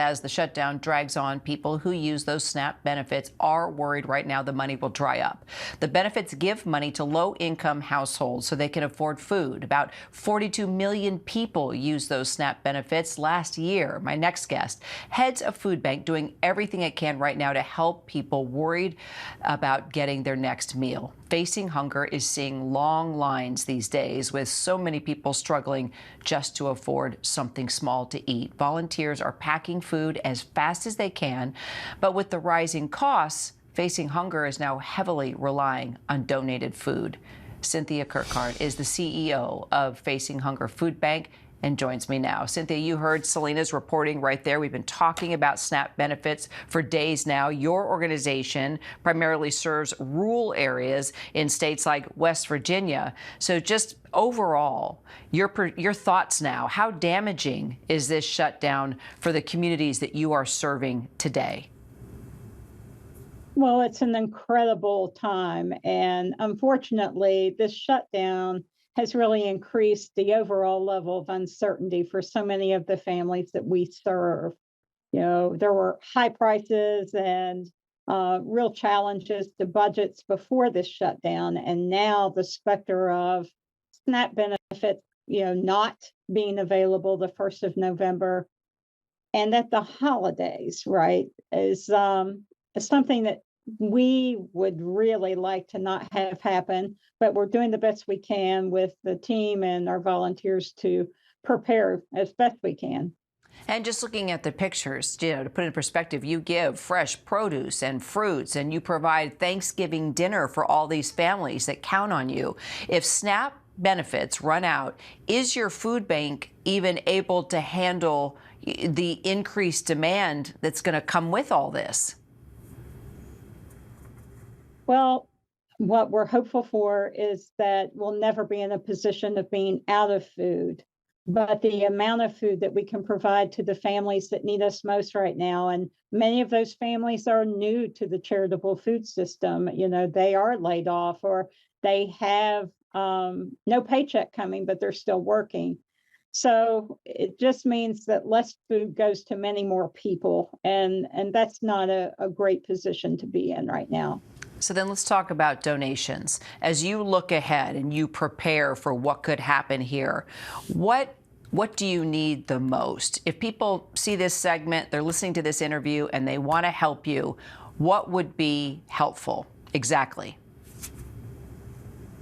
As the shutdown drags on, people who use those SNAP benefits are worried right now the money will dry up. The benefits give money to low-income households so they can afford food. About 42 million people use those SNAP benefits last year. My next guest heads a food bank doing everything it can right now to help people worried about getting their next meal. Facing Hunger is seeing long lines these days, with so many people struggling just to afford something small to eat. Volunteers are packing food as fast as they can, but with the rising costs, Facing Hunger is now heavily relying on donated food. Cynthia Kirkhart is the CEO of Facing Hunger Food Bank and joins me now. Cynthia, you heard Selena's reporting right there. We've been talking about SNAP benefits for days now. Your organization primarily serves rural areas in states like West Virginia. So just overall, your thoughts now, how damaging is this shutdown for the communities that you are serving today? Well, it's an incredible time. And unfortunately, this shutdown has really increased the overall level of uncertainty for so many of the families that we serve. You know, there were high prices and real challenges to budgets before this shutdown. And now the specter of SNAP benefits, not being available the 1st of November and at the holidays, right, is something that we would really like to not have happen, but we're doing the best we can with the team and our volunteers to prepare as best we can. And just looking at the pictures, to put it in perspective, you give fresh produce and fruits, and you provide Thanksgiving dinner for all these families that count on you. If SNAP benefits run out, is your food bank even able to handle the increased demand that's going to come with all this? Well, what we're hopeful for is that we'll never be in a position of being out of food, but the amount of food that we can provide to the families that need us most right now, and many of those families are new to the charitable food system. They are laid off or they have no paycheck coming, but they're still working. So it just means that less food goes to many more people, and that's not a great position to be in right now. So then let's talk about donations. As you look ahead and you prepare for what could happen here, what do you need the most? If people see this segment, they're listening to this interview, and they want to help you, what would be helpful exactly?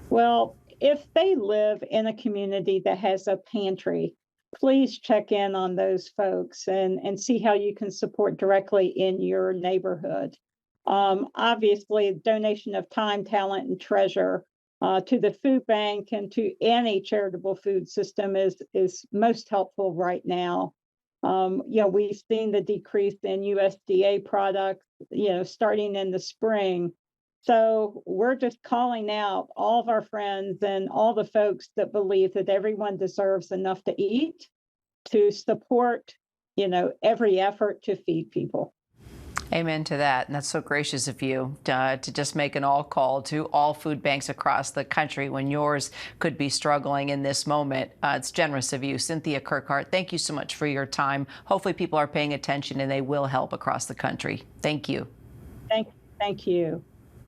Well, if they live in a community that has a pantry, please check in on those folks and see how you can support directly in your neighborhood. Obviously, donation of time, talent, and treasure to the food bank and to any charitable food system is most helpful right now. We've seen the decrease in USDA products, starting in the spring. So we're just calling out all of our friends and all the folks that believe that everyone deserves enough to eat to support, every effort to feed people. Amen to that. And that's so gracious of you to just make an all call to all food banks across the country when yours could be struggling in this moment. It's generous of you. Cynthia Kirkhart, thank you so much for your time. Hopefully people are paying attention and they will help across the country. Thank you. Thank you.